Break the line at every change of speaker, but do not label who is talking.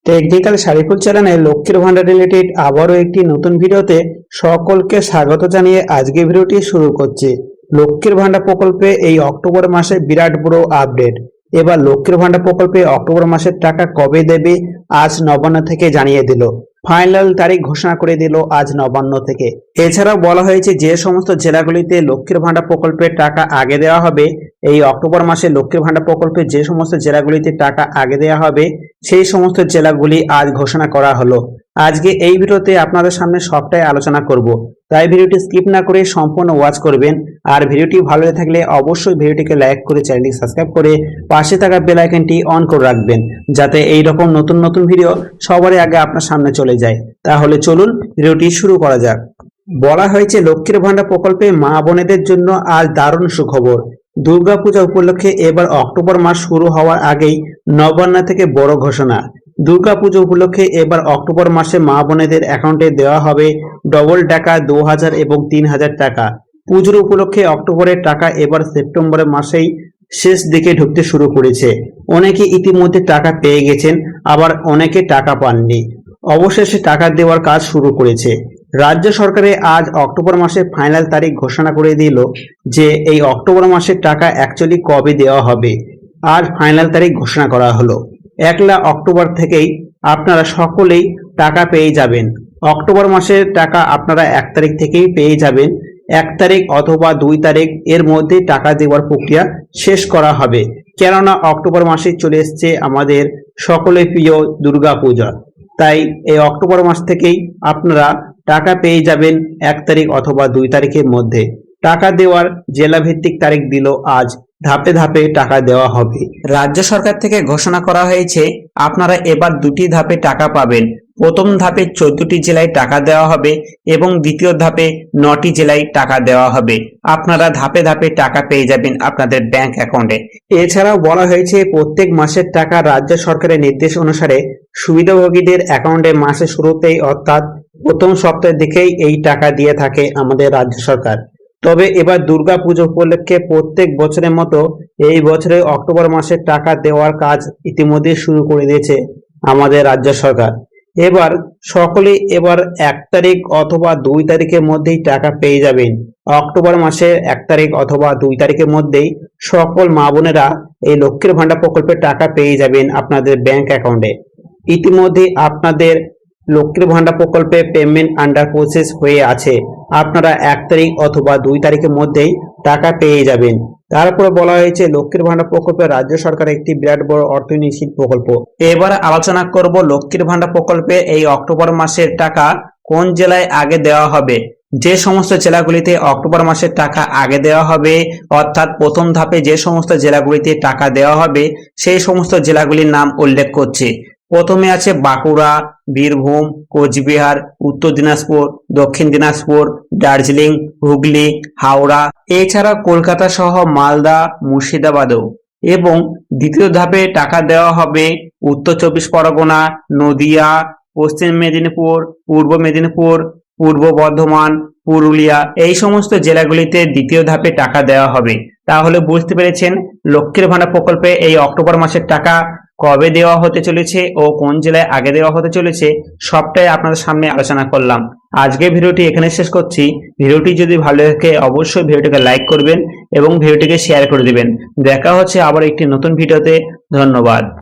Technical Shariful চ্যানেলে লক্ষ্মীর ভান্ডার related আবারও একটি নতুন ভিডিওতে সকলকে স্বাগত জানিয়ে আজকে ভিডিওটি শুরু করছি। লক্ষ্মীর ভান্ডার প্রকল্পে এই অক্টোবর মাসে বিরাট বড় আপডেট। এবার লক্ষ্মীর ভান্ডার প্রকল্পে অক্টোবর মাসের টাকা কবে দেবে আজ নবান্ন থেকে জানিয়ে দিল। ফাইনাল তারিখ ঘোষণা করে দিল আজ নবান্ন থেকে। এছাড়াও বলা হয়েছে যে সমস্ত জেলাগুলিতে লক্ষ্মীর ভান্ডার প্রকল্পের টাকা আগে দেওয়া হবে, এই অক্টোবর মাসে লক্ষ্মীর ভান্ডার প্রকল্পে যে সমস্ত জেলাগুলিতে টাকা আগে দেওয়া হবে সেই সমস্ত জেলাগুলি আজ ঘোষণা করা হলো। আজকে এই ভিডিওতে আপনাদের সামনে সবটাই আলোচনা করব, তাই ভিডিওটি স্কিপ না করে সম্পূর্ণ ওয়াচ করবেন। আর ভিডিওটি ভালো লেগে থাকলে অবশ্যই ভিডিওটিকে লাইক করে চ্যানেলটি সাবস্ক্রাইব করে পাশে থাকা বেল আইকনটি অন করে রাখবেন, যাতে এই রকম নতুন নতুন ভিডিও সবার আগে আপনার সামনে চলে যায়। তাহলে চলুন ভিডিওটি শুরু করা যাক। বলা হয়েছে লক্ষ্মীর ভান্ডার প্রকল্পে মা বোনেদের জন্য আজ দারুণ সুখবর। দুর্গাপূজা উপলক্ষে এবার অক্টোবর মাস শুরু হওয়ার আগেই নবান্ন থেকে বড় ঘোষণা। দুর্গাপুজো উপলক্ষে এবার অক্টোবর মাসে মা বোনেদের অ্যাকাউন্টে দেওয়া হবে ডবল টাকা 2000 এবং 3000 টাকা। পুজোর উপলক্ষে অক্টোবরের টাকা এবার সেপ্টেম্বরের মাসেই শেষ দিকে ঢুকতে শুরু করেছে। অনেকে ইতিমধ্যে টাকা পেয়ে গেছেন, আবার অনেকে টাকা পাননি। অবশেষে টাকা দেওয়ার কাজ শুরু করেছে রাজ্য সরকারে। আজ অক্টোবর মাসের ফাইনাল তারিখ ঘোষণা করে দিল যে এই অক্টোবর মাসের টাকা অ্যাকচুয়ালি কবে দেওয়া হবে। আজ ফাইনাল তারিখ ঘোষণা করা হলো। 1 অক্টোবর থেকেই আপনারা সকলেই টাকা পেয়ে যাবেন। অক্টোবর মাসের টাকা আপনারা 1 তারিখ থেকেই পেয়ে যাবেন। 1 তারিখ অথবা 2 তারিখ এর মধ্যে টাকা দেওয়ার প্রক্রিয়া শেষ করা হবে, কেননা অক্টোবর মাসে চলে এসছে আমাদের সকলের প্রিয় দুর্গা পূজা। তাই এই অক্টোবর মাস থেকেই আপনারা টাকা পেয়ে যাবেন 1 তারিখ অথবা 2 তারিখের মধ্যে। টাকা দেওয়ার জেলা ভিত্তিক তারিখ দিল আজ। ধাপে ধাপে টাকা দেওয়া হবে। রাজ্য সরকার থেকে ঘোষণা করা হয়েছে আপনারা এবার 2টি ধাপে টাকা পাবেন। প্রথম ধাপে 14টি জেলায় টাকা দেওয়া হবে এবং দ্বিতীয় ধাপে 9টি জেলায় টাকা দেওয়া হবে। আপনারা ধাপে ধাপে টাকা পেয়ে যাবেন আপনাদের ব্যাংক অ্যাকাউন্টে। এছাড়াও বলা হয়েছে প্রত্যেক মাসের টাকা রাজ্য সরকারের নির্দেশ অনুসারে সুবিধাভোগীদের অ্যাকাউন্টে মাসের শুরুতেই অর্থাৎ প্রথম সপ্তাহের দিকেই এই টাকা দিয়ে থাকে আমাদের রাজ্য সরকার। তবে এবার দুর্গা পুজো উপলক্ষে প্রত্যেক বছরের মতো এই বছরে অক্টোবর মাসের টাকা দেওয়ার কাজ ইতিমধ্যে শুরু করে দিয়েছে আমাদের রাজ্য সরকার। এবার সকলেই 1 তারিখ অথবা 2 তারিখের মধ্যেই টাকা পেয়ে যাবেন। অক্টোবর মাসের 1 তারিখ অথবা 2 তারিখের মধ্যেই সকল মা বোনেরা এই লক্ষ্মীর ভান্ডার প্রকল্পের টাকা পেয়ে যাবেন আপনাদের ব্যাংক অ্যাকাউন্টে। ইতিমধ্যে আপনাদের লক্ষ্মীর ভান্ডার প্রকল্পে পেমেন্ট আন্ডার প্রসেস হয়ে আছে। আপনারা 1 তারিখ অথবা 2 তারিখের মধ্যেই টাকা পেয়ে যাবেন। তারপর বলা হয়েছে লক্ষ্মীর ভান্ডার প্রকল্পে রাজ্য সরকারের একটি বিরাট বড় অর্থনৈতিক প্রকল্প। এবার আলোচনা করব লক্ষ্মীর ভান্ডার প্রকল্পে এই অক্টোবর মাসের টাকা কোন জেলায় আগে দেওয়া হবে। যে সমস্ত জেলাগুলিতে অক্টোবর মাসের টাকা আগে দেওয়া হবে, অর্থাৎ প্রথম ধাপে যে সমস্ত জেলাগুলিতে টাকা দেওয়া হবে সেই সমস্ত জেলাগুলির নাম উল্লেখ করছে। প্রথমে আছে বাঁকুড়া, বীরভূম, কোচবিহার, উত্তর দিনাজপুর, দক্ষিণ দিনাজপুর, দার্জিলিং, হুগলি, হাওড়া, এছাড়া কলকাতা সহ মালদা, মুর্শিদাবাদও। এবং দ্বিতীয় ধাপে টাকা দেওয়া হবে উত্তর 24 পরগনা, নদিয়া, পশ্চিম মেদিনীপুর, পূর্ব মেদিনীপুর, পূর্ব বর্ধমান, পুরুলিয়া, এই সমস্ত জেলাগুলিতে দ্বিতীয় ধাপে টাকা দেওয়া হবে। তাহলে বুঝতে পেরেছেন লক্ষ্মীর ভান্ডার প্রকল্পে এই অক্টোবর মাসের টাকা কবে দেওয়া হতে চলেছে ও কোন জেলায় আগে দেওয়া হতে চলেছে সবটাই আপনাদের সামনে আলোচনা করলাম। আজকে ভিডিওটি এখানে শেষ করছি। ভিডিওটি যদি ভালো লাগে অবশ্যই ভিডিওটিকে লাইক করবেন এবং ভিডিওটিকে শেয়ার করে দিবেন। দেখা হচ্ছে আবার একটি নতুন ভিডিওতে। ধন্যবাদ।